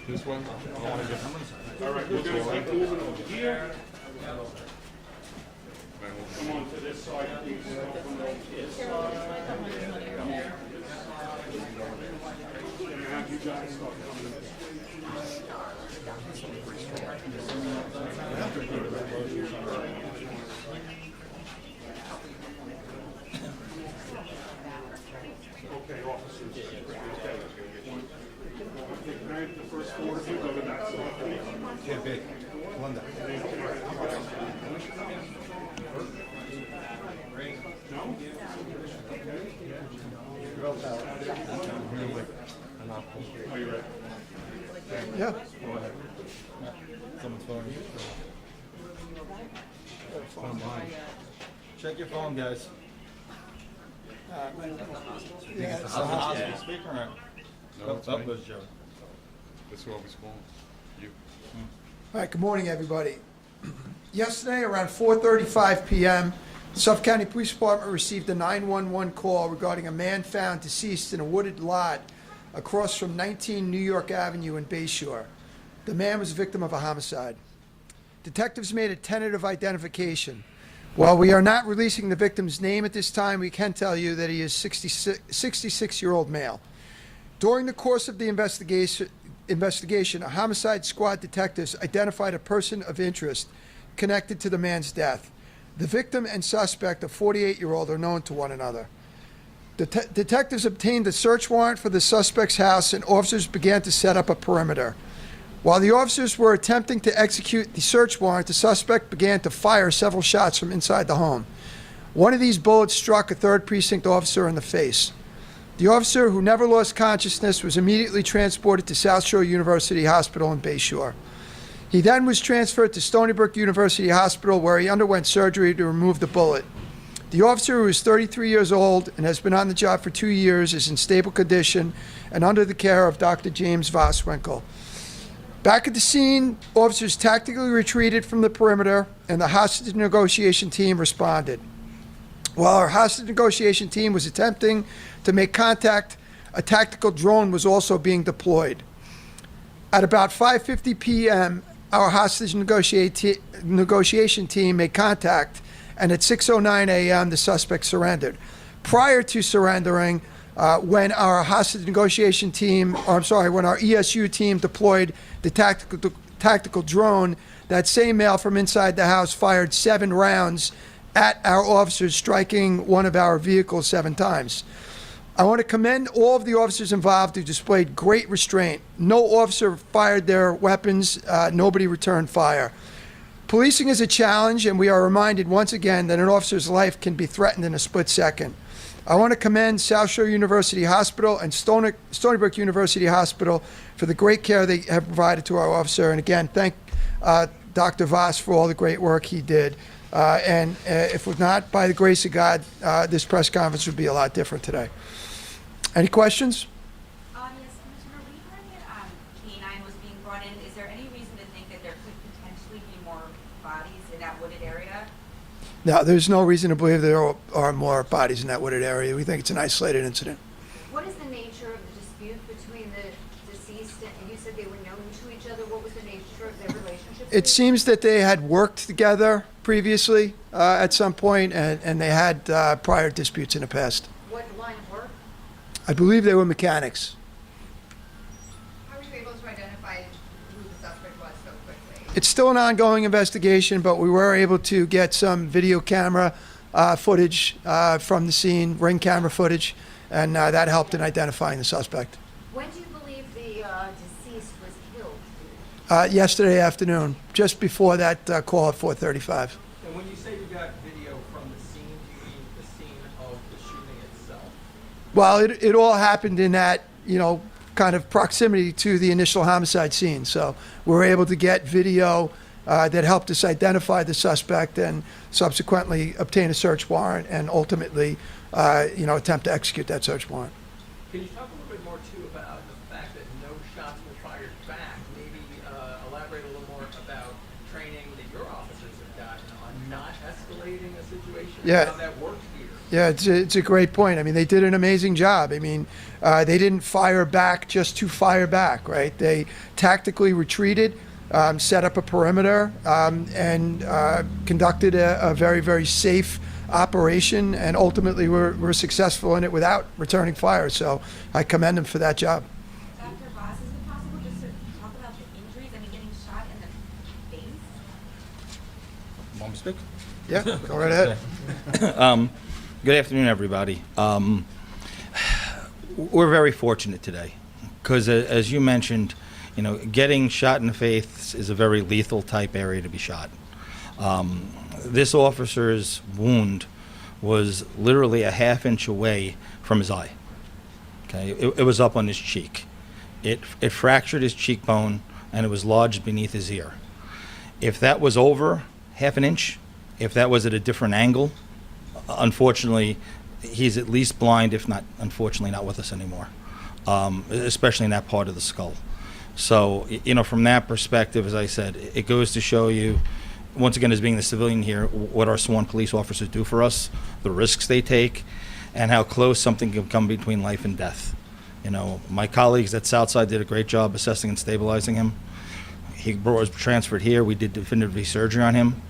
This one? All right, we're going to keep moving over here. Come on to this side, please. Come on to this side. Can I have you guys start coming? Okay, officers. Can I have the first four of you go to that side, please? Yeah, big. Linda. No? Are you ready? Yeah. Go ahead. Someone's phone. Phone behind. Check your phone, guys. Yeah, it's How's the hospital speaker? Right? No, it's Up me. goes Joe. That's who I was calling. You. All right, good morning, everybody. Yesterday, around 4:35 p.m., the Suffolk County Police Department received a 911 call regarding a man found deceased in a wooded lot across from 19 New York Avenue in Bayshore. The man was a victim of a homicide. Detectives made a tentative identification. While we are not releasing the victim's name at this time, we can tell you that he is 66-year-old male. During the course of the investigation, a homicide squad detectives identified a person of interest connected to the man's death. The victim and suspect, a 48-year-old, are known to one another. Detectives obtained a search warrant for the suspect's house, and officers began to set up a perimeter. While the officers were attempting to execute the search warrant, the suspect began to fire several shots from inside the home. One of these bullets struck a 3rd Precinct officer in the face. The officer, who never lost consciousness, was immediately transported to South Shore University Hospital in Bayshore. He then was transferred to Stony Brook University Hospital, where he underwent surgery to remove the bullet. The officer, who is 33 years old and has been on the job for 2 years, is in stable condition and under the care of Dr. James Voswinkle. Back at the scene, officers tactically retreated from the perimeter, and the hostage negotiation team responded. While our hostage negotiation team was attempting to make contact, a tactical drone was also being deployed. At about 5:50 p.m., our hostage negotiation team made contact, and at 6:09 a.m., the suspect surrendered. Prior to surrendering, when our hostage negotiation team, when our ESU team deployed the tactical drone, that same male from inside the house fired 7 rounds at our officers, striking one of our vehicles 7 times. I want to commend all of the officers involved who displayed great restraint. No officer fired their weapons. Nobody returned fire. Policing is a challenge, and we are reminded once again that an officer's life can be threatened in a split second. I want to commend South Shore University Hospital and Stony Brook University Hospital for the great care they have provided to our officer. And again, thank Dr. Voss for all the great work he did. If it was not by the grace of God, this press conference would be a lot different today. Any questions? Yes, Commissioner, we heard that K-9 was being brought in. Is there any reason to think that there could potentially be more bodies in that wooded area? No, there's no reason to believe there are more bodies in that wooded area. We think it's an isolated incident. What is the nature of the dispute between the deceased and you said they were known to each other? What was the nature of their relationship? It seems that they had worked together previously at some point, and they had prior disputes in the past. What line of work? I believe they were mechanics. How were you able to identify who the suspect was so quickly? It's still an ongoing investigation, but we were able to get some video camera footage from the scene, ring camera footage, and that helped in identifying the suspect. When do you believe the deceased was killed? Yesterday afternoon, just before that call at 4:35. And when you say you got video from the scene, do you mean the scene of the shooting itself? Well, it all happened in that, kind of proximity to the initial homicide scene. So we were able to get video that helped us identify the suspect and subsequently obtain a search warrant and ultimately, attempt to execute that search warrant. Can you talk a little bit more, too, about the fact that no shots were fired back? Maybe elaborate a little more about training that your officers have gotten on not escalating a situation, Yeah. how that works here. Yeah, it's a great point. I mean, they did an amazing job. I mean, they didn't fire back just to fire back, right? They tactically retreated, set up a perimeter, and conducted a very, very safe operation, and ultimately were successful in it without returning fire. So I commend them for that job. Dr. Voss, is it possible just to talk about the injuries? I mean, getting shot in the face? Want me to speak? Yeah, go right ahead. Good afternoon, everybody. We're very fortunate today because, as you mentioned, getting shot in the face is a very lethal type area to be shot. This officer's wound was literally a half-inch away from his eye. Okay, it was up on his cheek. It fractured his cheekbone, and it was lodged beneath his ear. If that was over half an inch, if that was at a different angle, unfortunately, he's at least blind, if not, unfortunately, not with us anymore, especially in that part of the skull. So, from that perspective, as I said, it goes to show you, once again, as being the civilian here, what our sworn police officers do for us, the risks they take, and how close something can come between life and death. My colleagues at Southside did a great job assessing and stabilizing him. He was transferred here. We did definitive surgery on him.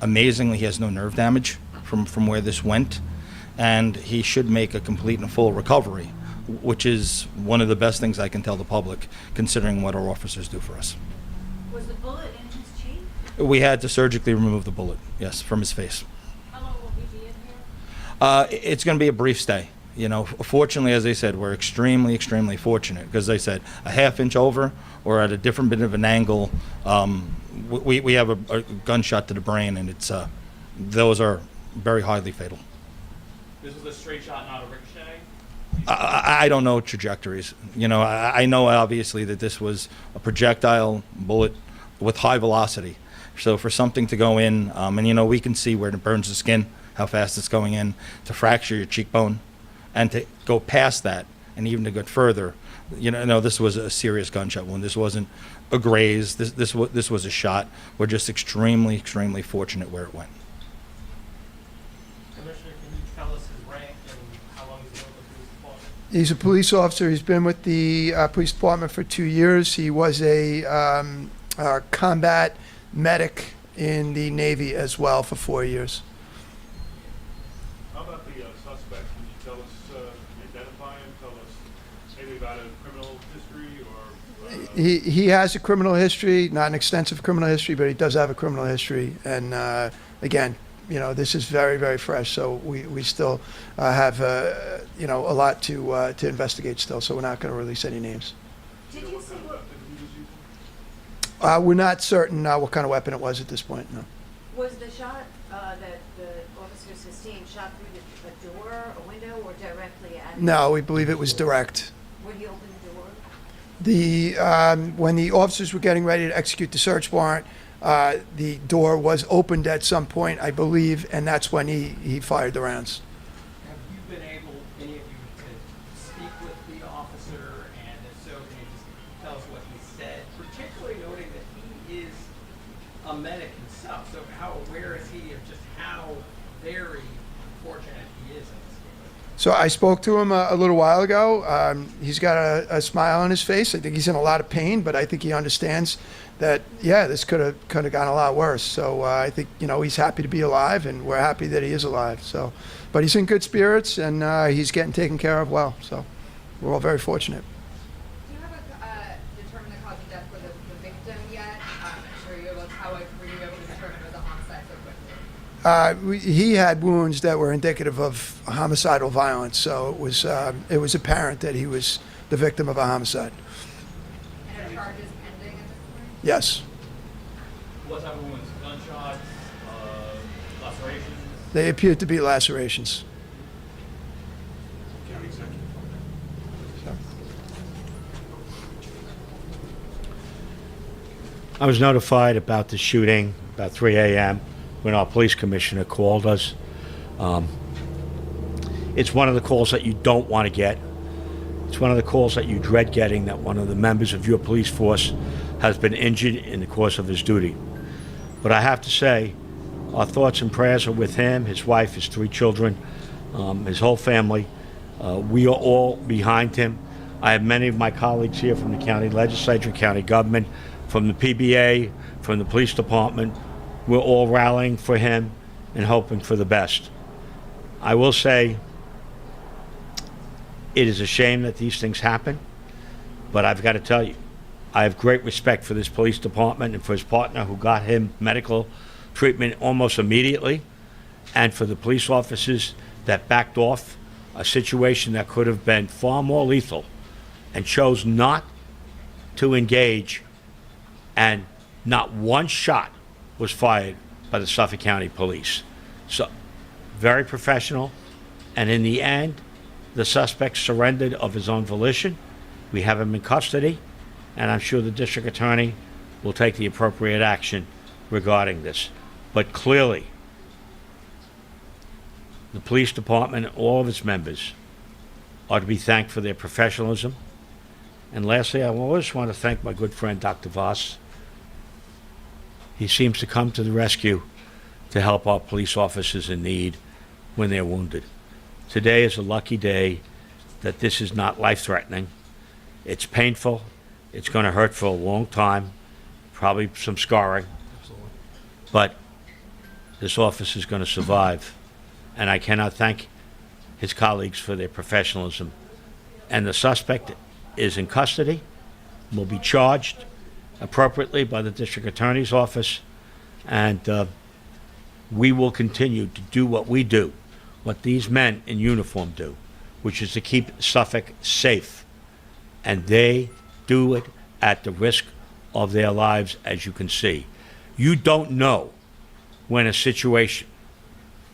Amazingly, he has no nerve damage from where this went, and he should make a complete and full recovery, which is one of the best things I can tell the public, considering what our officers do for us. Was the bullet in his cheek? We had to surgically remove the bullet, yes, from his face. How long will he be in here? It's going to be a brief stay. You know, fortunately, as I said, we're extremely, extremely fortunate because, as I said, a half inch over or at a different bit of an angle, we have a gunshot to the brain, and it's those are very highly fatal. This was a straight shot, not a ricochet? I don't know trajectories. You know, I know obviously that this was a projectile bullet with high velocity. So for something to go in, and you know, we can see where it burns the skin, how fast it's going in, to fracture your cheekbone, and to go past that, and even to go further, you know, no, this was a serious gunshot wound. This wasn't a graze. This was a shot. We're just extremely, extremely fortunate where it went. Commissioner, can you tell us his rank and how long he's been with the police department? He's a police officer. He's been with the police department for 2 years. He was a combat medic in the Navy as well for 4 years. How about the suspect? Can you tell us, identify him, tell us maybe about a criminal history or? He has a criminal history, not an extensive criminal history, but he does have a criminal history. And again, you know, this is very, very fresh, so we still have you know, a lot to investigate still. So we're not going to release any names. Did you see what, We're not certain what kind of weapon it was at this point. No. was the shot that the officer sustained shot through a door, a window, or directly at him? No, we believe it was direct. When he opened the door? When the officers were getting ready to execute the search warrant, the door was opened at some point, I believe, and that's when he fired the rounds. Have you been able, any of you, to speak with the officer, and if so, can you just tell us what he said, particularly noting that he is a medic himself, so how aware is he of just how very fortunate he is in this case? So I spoke to him a little while ago. He's got a smile on his face. I think he's in a lot of pain, but I think he understands that, yeah, this could have gone a lot worse. So I think, you know, he's happy to be alive, and we're happy that he is alive. So, but he's in good spirits, and he's getting taken care of well. So we're all very fortunate. Do you have determined the cause of death for the victim yet? I'm sure you will. How were you able to determine it was a homicide so quickly? He had wounds that were indicative of homicidal violence, so it was apparent that he was the victim of a homicide. And are charges pending at this point? Yes, What type of wounds? Gunshots, lacerations? they appeared to be lacerations. I was notified about the shooting about 3 a.m. when our police commissioner called us. It's one of the calls that you don't want to get. It's one of the calls that you dread getting, that one of the members of your police force has been injured in the course of his duty. But I have to say, our thoughts and prayers are with him, his wife, his 3 children, his whole family. We are all behind him. I have many of my colleagues here from the county legislature, county government, from the PBA, from the police department. We're all rallying for him and hoping for the best. I will say, it is a shame that these things happen, but I've got to tell you, I have great respect for this police department and for his partner who got him medical treatment almost immediately, and for the police officers that backed off a situation that could have been far more lethal and chose not to engage, and not one shot was fired by the Suffolk County Police. So, very professional, and in the end, the suspect surrendered of his own volition. We have him in custody, and I'm sure the district attorney will take the appropriate action regarding this. But clearly, the police department and all of its members are to be thanked for their professionalism. And lastly, I always want to thank my good friend, Dr. Voss. He seems to come to the rescue to help our police officers in need when they're wounded. Today is a lucky day that this is not life-threatening. It's painful. It's going to hurt for a long time, probably some scarring. Absolutely. But this officer is going to survive, and I cannot thank his colleagues for their professionalism. And the suspect is in custody, will be charged appropriately by the district attorney's office, And we will continue to do what we do, what these men in uniform do, which is to keep Suffolk safe. And they do it at the risk of their lives, as you can see. You don't know when a situation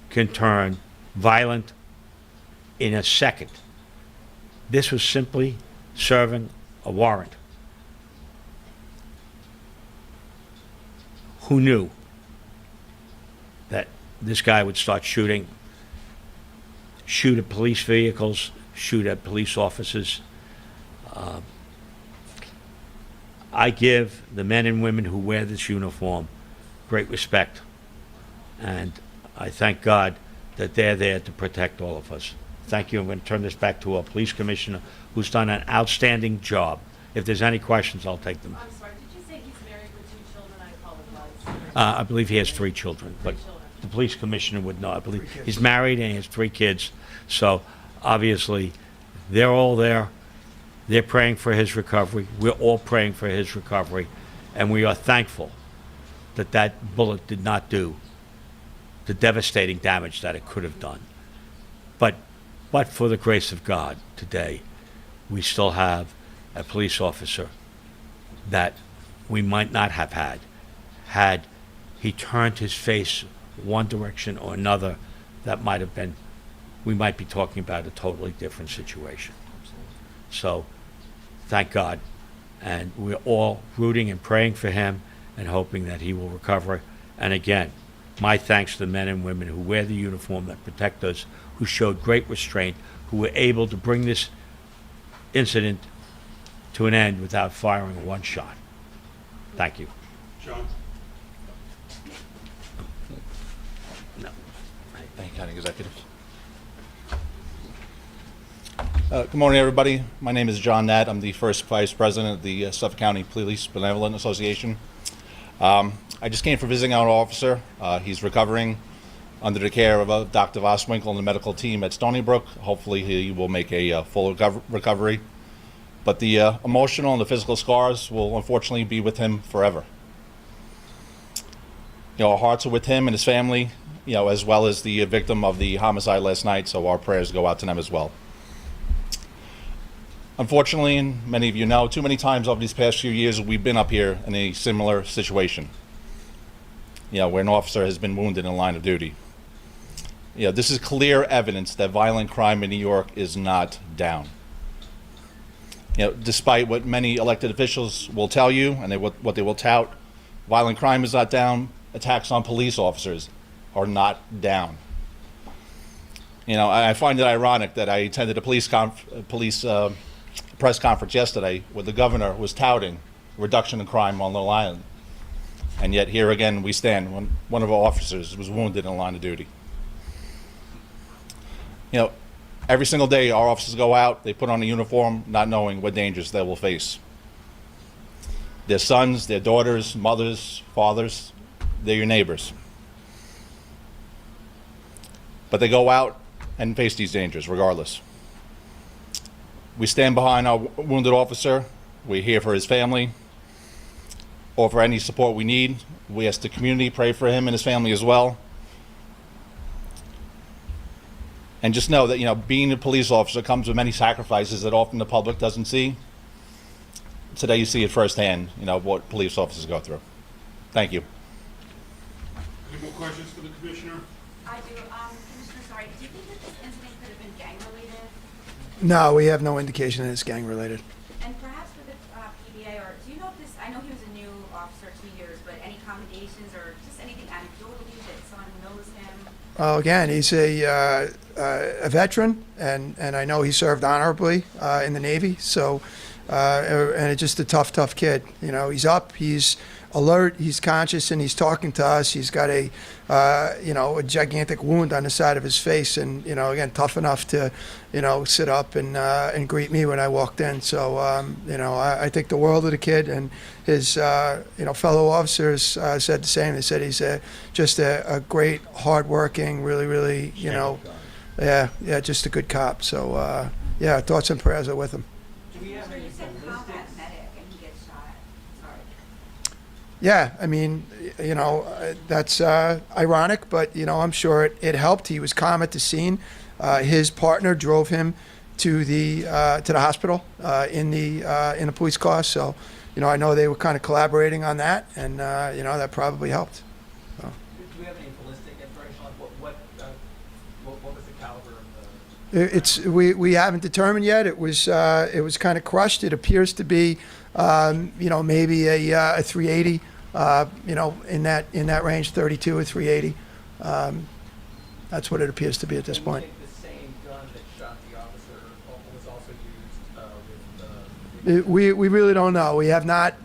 can turn violent in a second. This was simply serving a warrant. Who knew that this guy would start shooting, shoot at police vehicles, shoot at police officers? I give the men and women who wear this uniform great respect, and I thank God that they're there to protect all of us. Thank you. I'm going to turn this back to our police commissioner, who's done an outstanding job. If there's any questions, I'll take them. I'm sorry, did you say he's married with 2 children? I apologize. I believe he has 3 children, but children. the police commissioner would know. I believe he's married and he has 3 kids. So obviously, they're all there. They're praying for his recovery. We're all praying for his recovery. And we are thankful that that bullet did not do the devastating damage that it could have done. But for the grace of God, today, we still have a police officer that we might not have had he turned his face one direction or another. That might have been, we might be talking about a totally different situation. So, thank God. And we're all rooting and praying for him and hoping that he will recover. And again, my thanks to the men and women who wear the uniform that protect us, who showed great restraint, who were able to bring this incident to an end without firing one shot. Thank you. John? No. Thank you, County Executive. Good morning, everybody. My name is John Nat. I'm the first Vice President of the Suffolk County Police Benevolent Association. I just came for visiting our officer. He's recovering under the care of Dr. Voswinkle and the medical team at Stony Brook. Hopefully he will make a full recovery. But the emotional and the physical scars will unfortunately be with him forever. You know, our hearts are with him and his family, you know, as well as the victim of the homicide last night, so our prayers go out to them as well. Unfortunately, and many of you know, too many times over these past few years, we've been up here in a similar situation. You know, where an officer has been wounded in the line of duty. You know, this is clear evidence that violent crime in New York is not down. You know, despite what many elected officials will tell you and what they will tout, violent crime is not down. Attacks on police officers are not down. You know, I find it ironic that I attended a police press conference yesterday where the governor was touting reduction in crime on Long Island. And yet here again we stand when one of our officers was wounded in the line of duty. You know, every single day our officers go out, they put on a uniform not knowing what dangers they will face. Their sons, their daughters, mothers, fathers, they're your neighbors. But they go out and face these dangers regardless. We stand behind our wounded officer. We're here for his family. Or for any support we need. We ask the community pray for him and his family as well. And just know that, you know, being a police officer comes with many sacrifices that often the public doesn't see. Today you see it firsthand, you know, what police officers go through. Thank you. Any more questions for the commissioner? I do. Commissioner, sorry, do you think that this incident could have been gang-related? No, we have no indication that it's gang-related. And perhaps with the PBA, or do you know if this, I know he was a new officer, 2 years, but any commendations or just anything anecdotally that someone knows him? Well, again, he's a veteran, and I know he served honorably in the Navy. So, and it's just a tough kid. You know, he's up, he's alert, he's conscious, and he's talking to us. He's got a gigantic wound on the side of his face, and you know, again, tough enough to, you know, sit up and greet me when I walked in. So, you know, I think the world of the kid, and his, you know, fellow officers said the same. They said he's just a great, hardworking, really, you know, yeah, just a good cop. So, yeah, thoughts and prayers are with him. Do we have any combat medic and he gets shot? Yeah, I mean, that's ironic, but, I'm sure it helped. He was calm at the scene. His partner drove him to the hospital in the police car. So, I know they were kind of collaborating on that, and, that probably helped. So. Do we have any ballistic information on what was the caliber of the? We haven't determined yet. It was kind of crushed. It appears to be, maybe a 380. In that range, 32 or 380. That's what it appears to be at this point. The same gun that shot the officer was also used with We really don't know. We have not,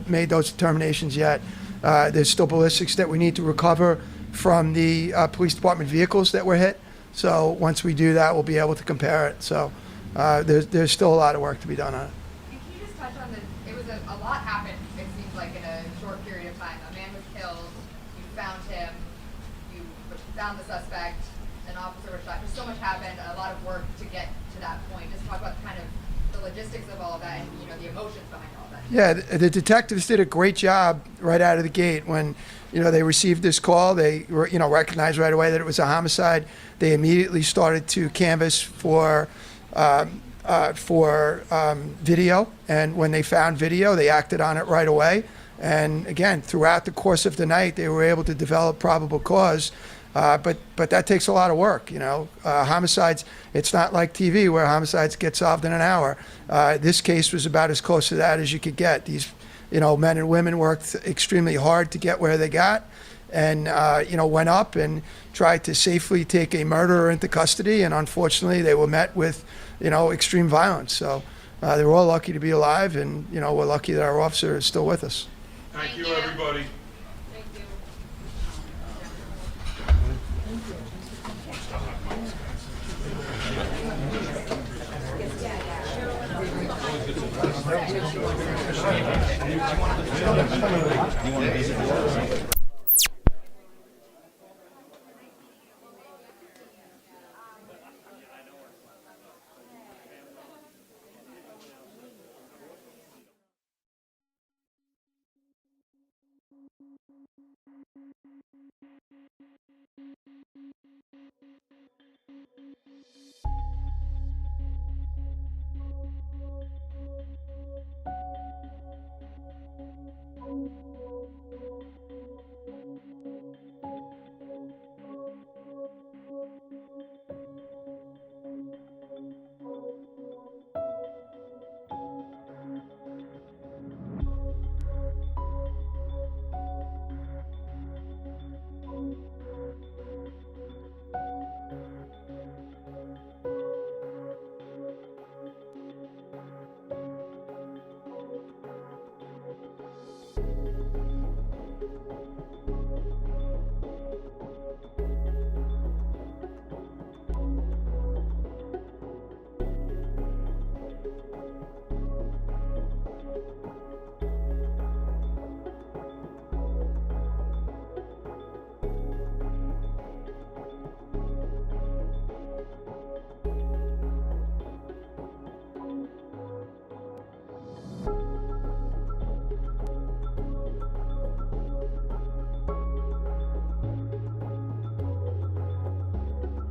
made those determinations yet. There's still ballistics that we need to recover from the police department vehicles that were hit. So once we do that, we'll be able to compare it. So there's still a lot of work to be done on it. And can you just touch on it was a lot happened, it seems like, in a short period of time. A man was killed, you found him, you found the suspect, an officer was shot. Just so much happened, a lot of work to get to that point. Just talk about kind of the logistics of all of that and, the emotions behind all of that. Yeah, the detectives did a great job right out of the gate. When, they received this call, they, recognized right away that it was a homicide. They immediately started to canvass for video, and when they found video, they acted on it right away. And again, throughout the course of the night, they were able to develop probable cause. But that takes a lot of work. Homicides, it's not like TV where homicides get solved in an hour. This case was about as close to that as you could get. These, men and women worked extremely hard to get where they got, and went up and tried to safely take a murderer into custody. And unfortunately, they were met with, extreme violence. So they were all lucky to be alive, and we're lucky that our officer is still with us. Thank you, everybody. Thank you. You want to visit?